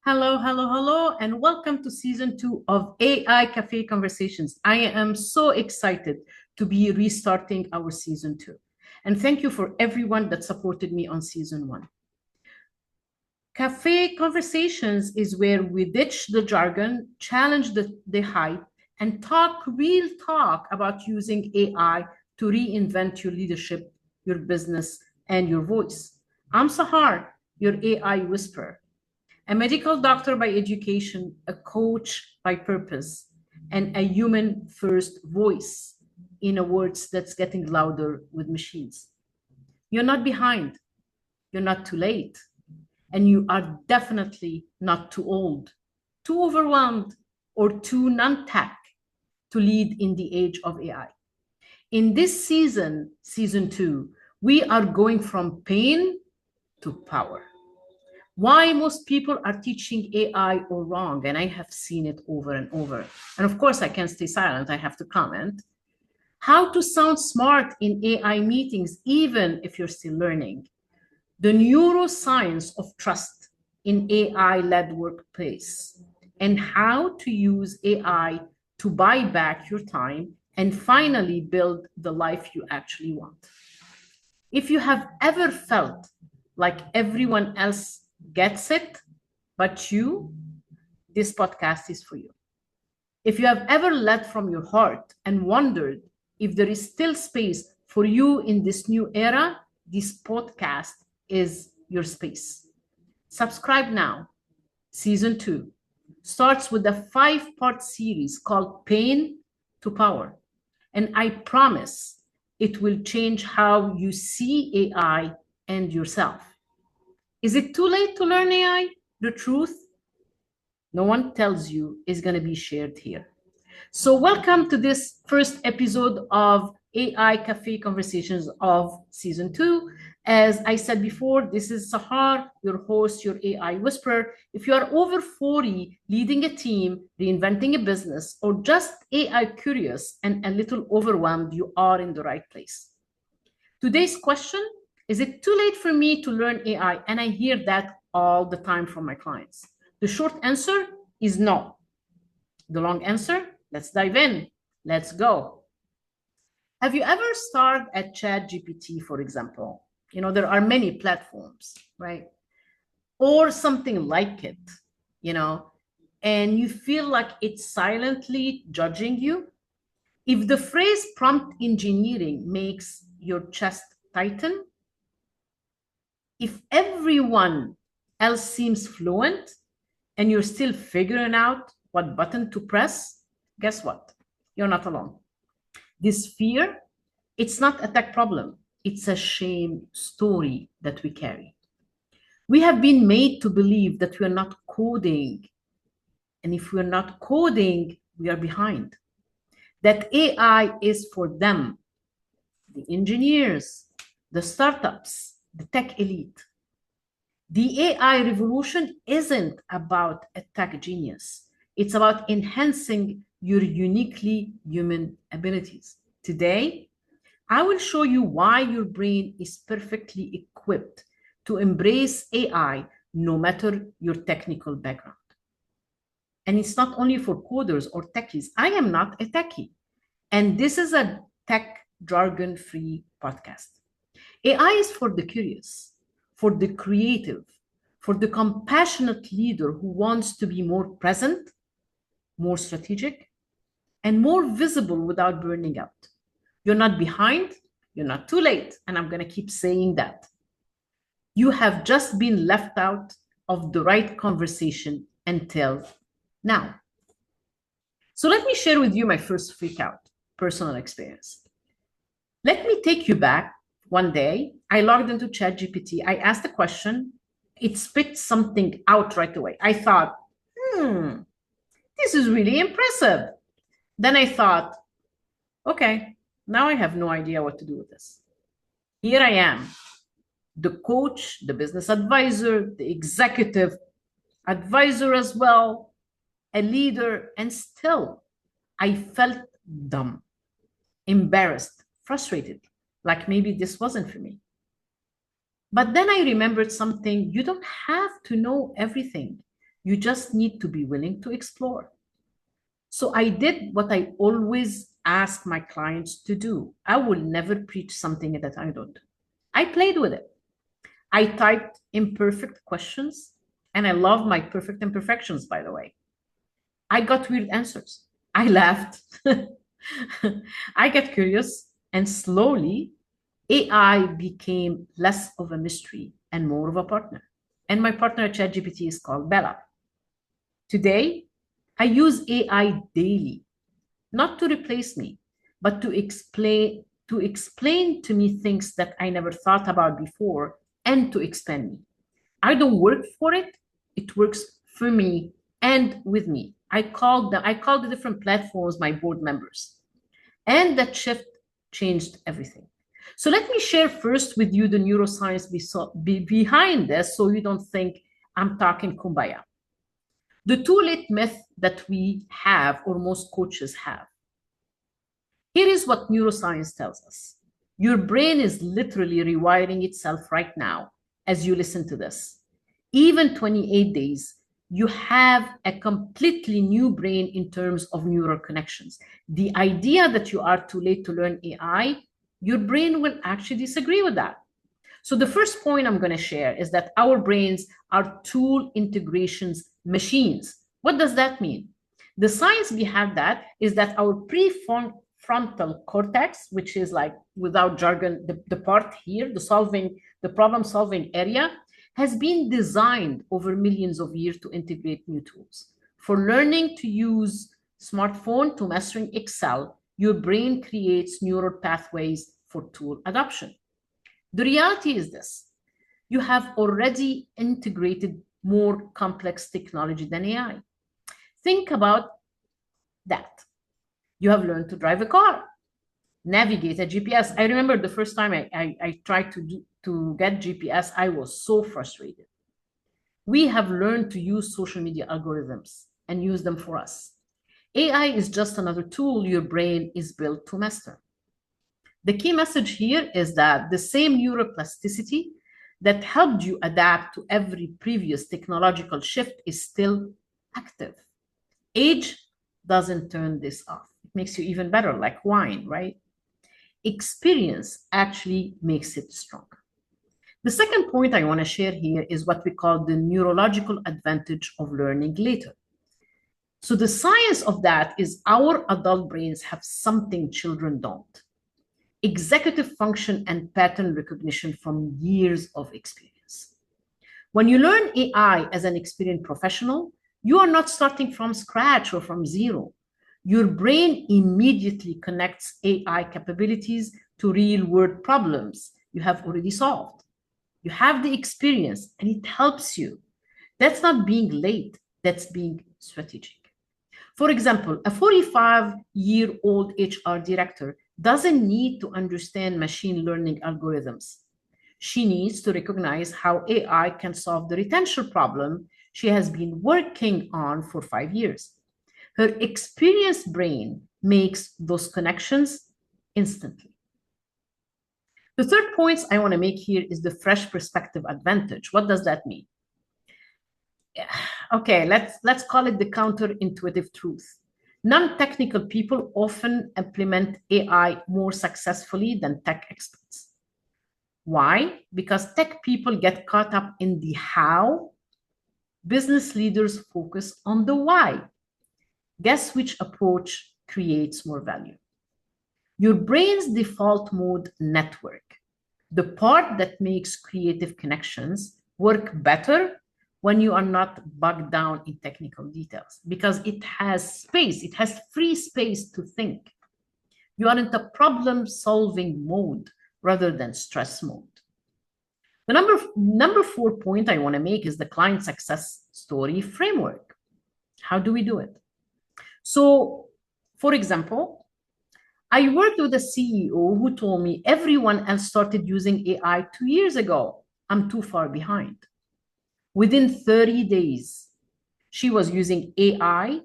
Hello, hello, hello, and welcome to season 2 of AI Café Conversations. I am so excited to be restarting our season 2. And thank you for everyone that supported me on season 1. Café Conversations is where we ditch the jargon, challenge the hype, and talk real talk about using AI to reinvent your leadership, your business, and your voice. I'm Sahar, your AI Whisperer. A medical doctor by education, a coach by purpose, and a human first voice in a world that's getting louder with machines. You're not behind, you're not too late, and you are definitely not too old, too overwhelmed, or too non-tech to lead in the age of AI. In this season 2, we are going from pain to power. Why most people are teaching AI all wrong, and I have seen it over and over. And of course, I can't stay silent, I have to comment. How to sound smart in AI meetings, even if you're still learning. The neuroscience of trust in AI-led workplace, and how to use AI to buy back your time and finally build the life you actually want. If you have ever felt like everyone else gets it, but this podcast is for you. If you have ever led from your heart and wondered if there is still space for you in this new era, this podcast is your space. Subscribe now. Season 2 starts with a 5-part series called Pain to Power. And I promise it will change how you see AI and yourself. Is it too late to learn AI? The truth, no one tells you, is going to be shared here. So welcome to this first episode of AI Cafe Conversations of Season 2. As I said before, this is Sahar, your host, your AI Whisperer. If you are over 40, leading a team, reinventing a business, or just AI curious and a little overwhelmed, you are in the right place. Today's question: is it too late for me to learn AI? And I hear that all the time from my clients. The short answer is no. The long answer, let's dive in. Let's go. Have you ever started at ChatGPT, for example? There are many platforms, right? Or something like it, and you feel like it's silently judging you. If the phrase prompt engineering makes your chest tighten, if everyone else seems fluent and you're still figuring out what button to press, guess what? You're not alone. This fear, it's not a tech problem. It's a shame story that we carry. We have been made to believe that we are not coding. And if we're not coding, we are behind. That AI is for them, the engineers, the startups, the tech elite. The AI revolution isn't about a tech genius. It's about enhancing your uniquely human abilities. Today, I will show you why your brain is perfectly equipped to embrace AI no matter your technical background. And it's not only for coders or techies. I am not a techie. And this is a tech jargon-free podcast. AI is for the curious, for the creative, for the compassionate leader who wants to be more present, more strategic, and more visible without burning out. You're not behind, you're not too late, and I'm going to keep saying that. You have just been left out of the right conversation until now. So let me share with you my first freak out personal experience. Let me take you back. One day, I logged into ChatGPT. I asked a question. It spit something out right away. I thought, this is really impressive. Then I thought, okay, now I have no idea what to do with this. Here I am, the coach, the business advisor, the executive advisor as well, a leader, and still I felt dumb, embarrassed, frustrated, like maybe this wasn't for me. But then I remembered something. You don't have to know everything. You just need to be willing to explore. So I did what I always ask my clients to do. I will never preach something that I don't do. I played with it. I typed imperfect questions, and I love my perfect imperfections, by the way. I got weird answers. I laughed. I got curious, and slowly AI became less of a mystery and more of a partner. And my partner at ChatGPT is called Bella. Today, I use AI daily, not to replace me, but to explain to me things that I never thought about before and to expand me. I don't work for it. It works for me and with me. I call the different platforms my board members. And that shift changed everything. So let me share first with you the neuroscience behind this so you don't think I'm talking kumbaya. The too late myth that we have, or most coaches have. Here is what neuroscience tells us. Your brain is literally rewiring itself right now as you listen to this. Even 28 days, you have a completely new brain in terms of neural connections. The idea that you are too late to learn AI, your brain will actually disagree with that. So the first point I'm going to share is that our brains are tool integrations machines. What does that mean? The science behind that is that our prefrontal cortex, which is like, without jargon, the part here, the problem solving area, has been designed over millions of years to integrate new tools. For learning to use smartphone to mastering Excel, your brain creates neural pathways for tool adoption. The reality is this: you have already integrated more complex technology than AI. Think about that. You have learned to drive a car, navigate a GPS. I remember the first time I tried to get GPS, I was so frustrated. We have learned to use social media algorithms and use them for us. AI is just another tool your brain is built to master. The key message here is that the same neuroplasticity that helped you adapt to every previous technological shift is still active. Age doesn't turn this off. It makes you even better, like wine, right? Experience actually makes it stronger. The second point I want to share here is what we call the neurological advantage of learning later. So the science of that is our adult brains have something children don't: executive function and pattern recognition from years of experience. When you learn AI as an experienced professional, you are not starting from scratch or from zero. Your brain immediately connects AI capabilities to real-world problems you have already solved. You have the experience and it helps you. That's not being late, that's being strategic. For example, a 45-year-old HR director doesn't need to understand machine learning algorithms. She needs to recognize how AI can solve the retention problem she has been working on for 5 years. Her experienced brain makes those connections instantly. The third point I want to make here is the fresh perspective advantage. What does that mean? Okay, let's call it the counterintuitive truth. Non-technical people often implement AI more successfully than tech experts. Why? Because tech people get caught up in the how. Business leaders focus on the why. Guess which approach creates more value? Your brain's default mode network, the part that makes creative connections, work better when you are not bogged down in technical details, because it has space, it has free space to think. You are in the problem-solving mode rather than stress mode. The number 4 point I want to make is the client success story framework. How do we do it? So, for example, I worked with a CEO who told me everyone else started using AI 2 years ago. I'm too far behind. Within 30 days, she was using AI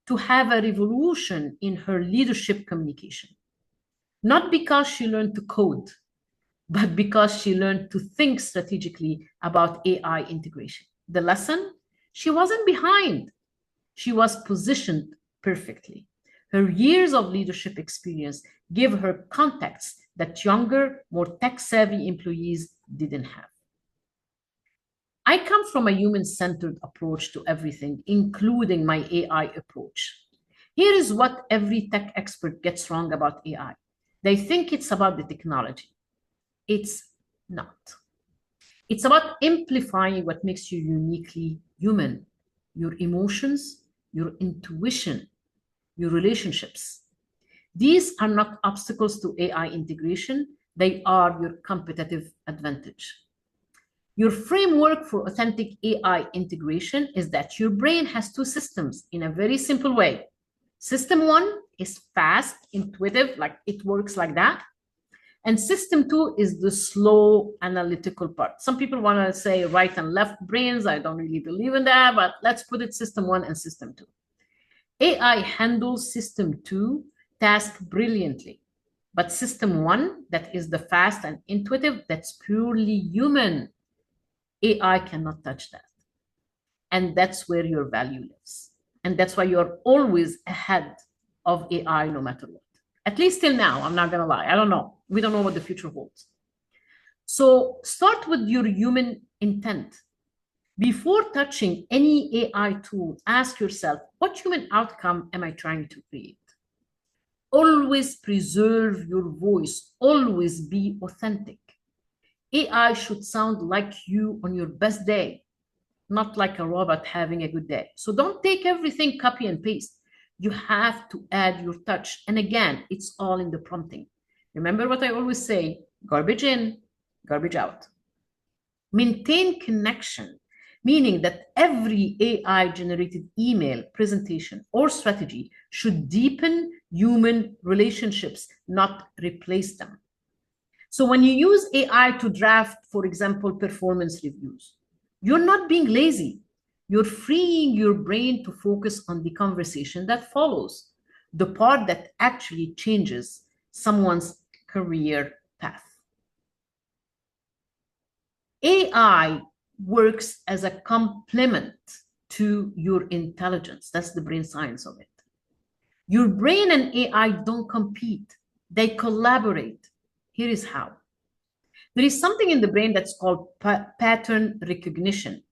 to have a revolution in her leadership communication. Not because she learned to code, but because she learned to think strategically about AI integration. The lesson: She wasn't behind. She was positioned perfectly. Her years of leadership experience gave her contacts that younger, more tech-savvy employees didn't have. I come from a human-centered approach to everything, including my AI approach. Here is what every tech expert gets wrong about AI. They think it's about the technology. It's not. It's about amplifying what makes you uniquely human, your emotions, your intuition, your relationships. These are not obstacles to AI integration. They are your competitive advantage. Your framework for authentic AI integration is that your brain has two systems in a very simple way. System one is fast, intuitive, like it works like that. And system two is the slow analytical part. Some people want to say right and left brains. I don't really believe in that, but let's put it system one and system two. AI handles system two task brilliantly, but system one, that is the fast and intuitive, that's purely human. AI cannot touch that. And that's where your value lives. And that's why you're always ahead of AI no matter what. At least till now, I'm not going to lie. I don't know. We don't know what the future holds. So start with your human intent. Before touching any AI tool, ask yourself, what human outcome am I trying to create? Always preserve your voice. Always be authentic. AI should sound like you on your best day, not like a robot having a good day. So don't take everything copy and paste. You have to add your touch. And again, it's all in the prompting. Remember what I always say, garbage in, garbage out. Maintain connection, meaning that every AI-generated email, presentation, or strategy should deepen human relationships, not replace them. So when you use AI to draft, for example, performance reviews, you're not being lazy. You're freeing your brain to focus on the conversation that follows, the part that actually changes someone's career path. AI works as a complement to your intelligence. That's the brain science of it. Your brain and AI don't compete. They collaborate. Here is how. There is something in the brain that's called pattern recognition.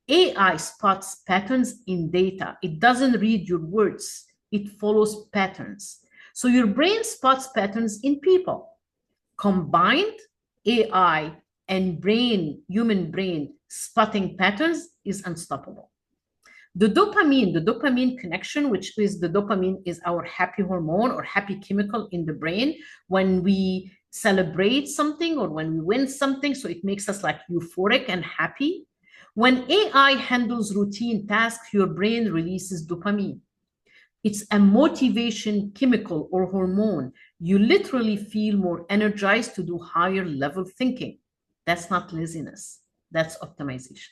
AI spots patterns in data. It doesn't read your words. It follows patterns. So your brain spots patterns in people. Combined, AI and human brain spotting patterns is unstoppable. The dopamine connection, which is the dopamine is our happy hormone or happy chemical in the brain when we celebrate something or when we win something. So it makes us like euphoric and happy. When AI handles routine tasks, your brain releases dopamine. It's a motivation chemical or hormone. You literally feel more energized to do higher level thinking. That's not laziness. That's optimization.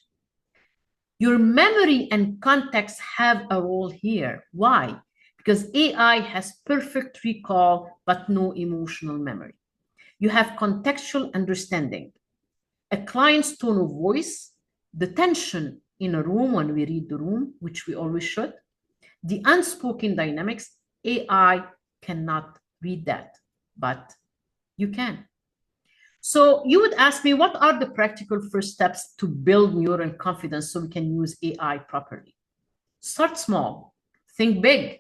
Your memory and context have a role here. Why? Because AI has perfect recall, but no emotional memory. You have contextual understanding, a client's tone of voice, the tension in a room when we read the room, which we always should, the unspoken dynamics. AI cannot read that, but you can. So you would ask me, what are the practical first steps to build neural confidence so we can use AI properly? Start small, think big.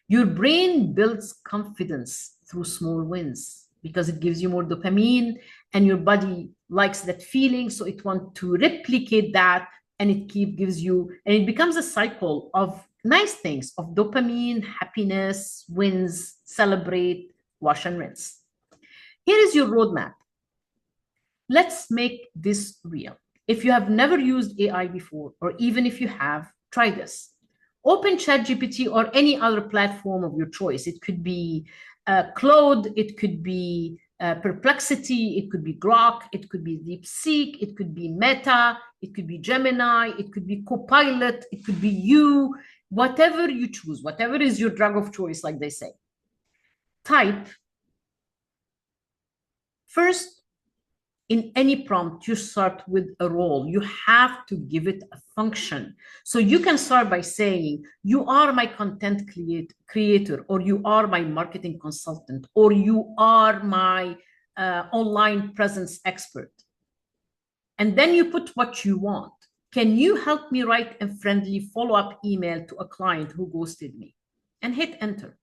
Your brain builds confidence through small wins because it gives you more dopamine and your body likes that feeling. So it wants to replicate that and it gives you, and it becomes a cycle of nice things, of dopamine, happiness, wins, celebrate, wash and rinse. Here is your roadmap. Let's make this real. If you have never used AI before, or even if you have, try this. Open ChatGPT or any other platform of your choice. It could be Claude, it could be Perplexity, it could be Grok, it could be DeepSeek, it could be Meta, it could be Gemini, it could be Copilot, it could be you, whatever you choose, whatever is your drug of choice, like they say. Type first in any prompt, you start with a role. You have to give it a function. So you can start by saying, you are my content creator, or you are my marketing consultant, or you are my online presence expert. And then you put what you want. Can you help me write a friendly follow-up email to a client who ghosted me? And hit enter.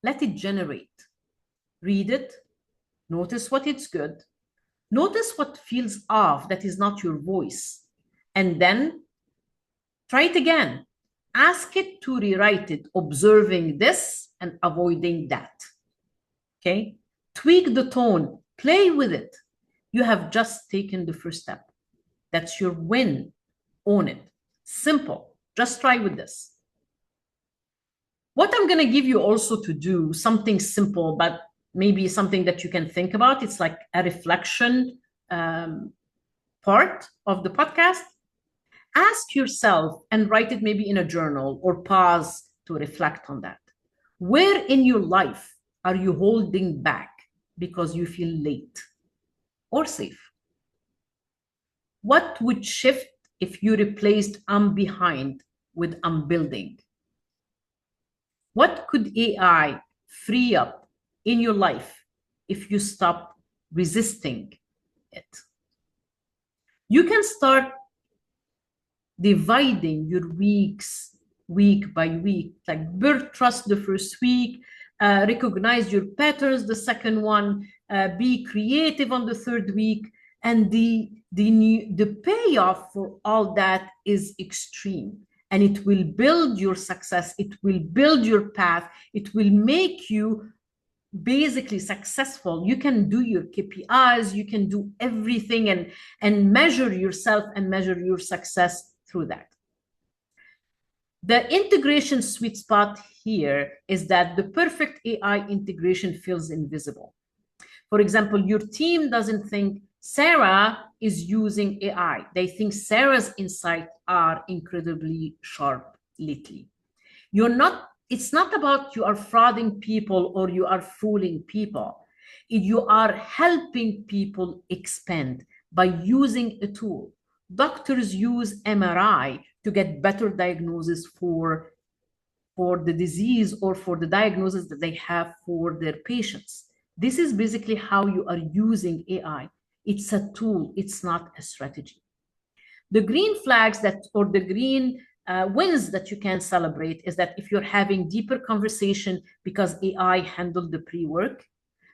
Let it generate. Read it. Notice what it's good. Notice what feels off that is not your voice. And then try it again. Ask it to rewrite it, observing this and avoiding that. Okay? Tweak the tone. Play with it. You have just taken the first step. That's your win. Own it. Simple. Just try with this. What I'm going to give you also to do, something simple, but maybe something that you can think about. It's like a reflection part of the podcast. Ask yourself and write it maybe in a journal or pause to reflect on that. Where in your life are you holding back because you feel late or safe? What would shift if you replaced "I'm behind" with "I'm building"? What could AI free up in your life if you stop resisting it? You can start dividing your weeks week by week, like build trust the first week, recognize your patterns the second one, be creative on the third week, and the payoff for all that is extreme. And it will build your success. It will build your path. It will make you basically successful. You can do your KPIs. You can do everything and measure yourself and measure your success through that. The integration sweet spot here is that the perfect AI integration feels invisible. For example, your team doesn't think Sarah is using AI. They think Sarah's insights are incredibly sharp lately. It's not about you are frauding people or you are fooling people. You are helping people expand by using a tool. Doctors use MRI to get better diagnosis for the disease or for the diagnosis that they have for their patients. This is basically how you are using AI. It's a tool, it's not a strategy. The green flags or the green wins that you can celebrate is that if you're having deeper conversation because AI handled the pre-work,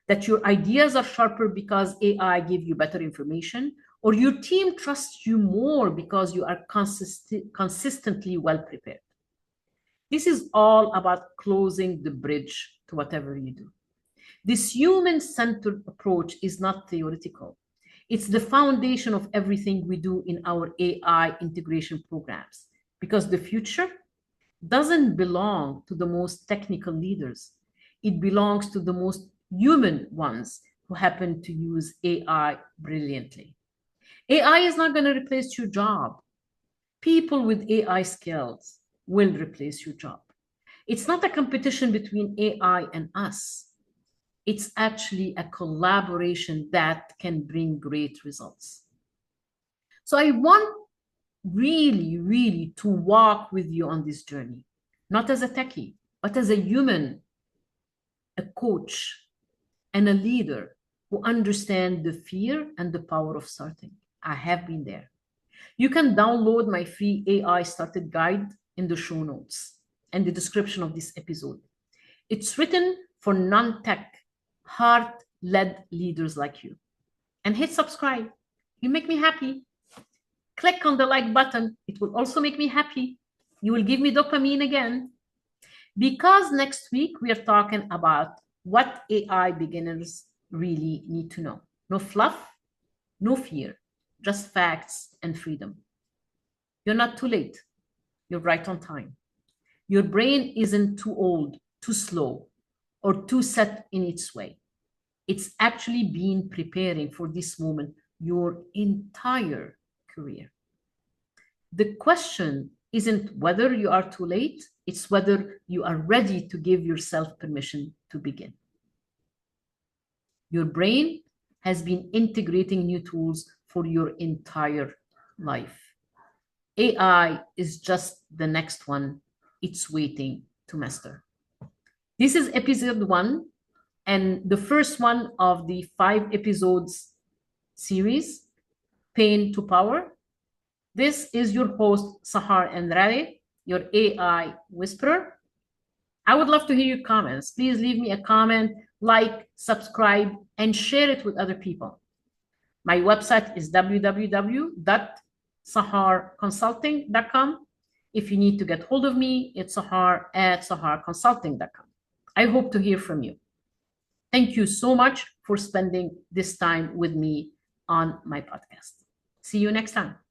that your ideas are sharper because AI give you better information, or your team trusts you more because you are consistently well prepared. This is all about closing the bridge to whatever you do. This human-centered approach is not theoretical. It's the foundation of everything we do in our AI integration programs, because the future doesn't belong to the most technical leaders. It belongs to the most human ones who happen to use AI brilliantly. AI is not going to replace your job. People with AI skills will replace your job. It's not a competition between AI and us. It's actually a collaboration that can bring great results. So I want really, really to walk with you on this journey, not as a techie, but as a human, a coach, and a leader who understand the fear and the power of starting. I have been there. You can download my free AI Started Guide in the show notes and the description of this episode. It's written for non-tech, heart-led leaders like you. And hit subscribe. You make me happy. Click on the like button. It will also make me happy. You will give me dopamine again. Because next week we are talking about what AI beginners really need to know. No fluff, no fear, just facts and freedom. You're not too late. You're right on time. Your brain isn't too old, too slow, or too set in its way. It's actually been preparing for this moment your entire career. The question isn't whether you are too late, it's whether you are ready to give yourself permission to begin. Your brain has been integrating new tools for your entire life. AI is just the next one it's waiting to master. This is episode 1 and the first one of the 5 episodes series, Pain to Power. This is your host, Sahar Andrade, your AI Whisperer. I would love to hear your comments. Please leave me a comment, like, subscribe, and share it with other people. My website is www.saharconsulting.com. If you need to get hold of me, it's sahar@saharconsulting.com. I hope to hear from you. Thank you so much for spending this time with me on my podcast. See you next time.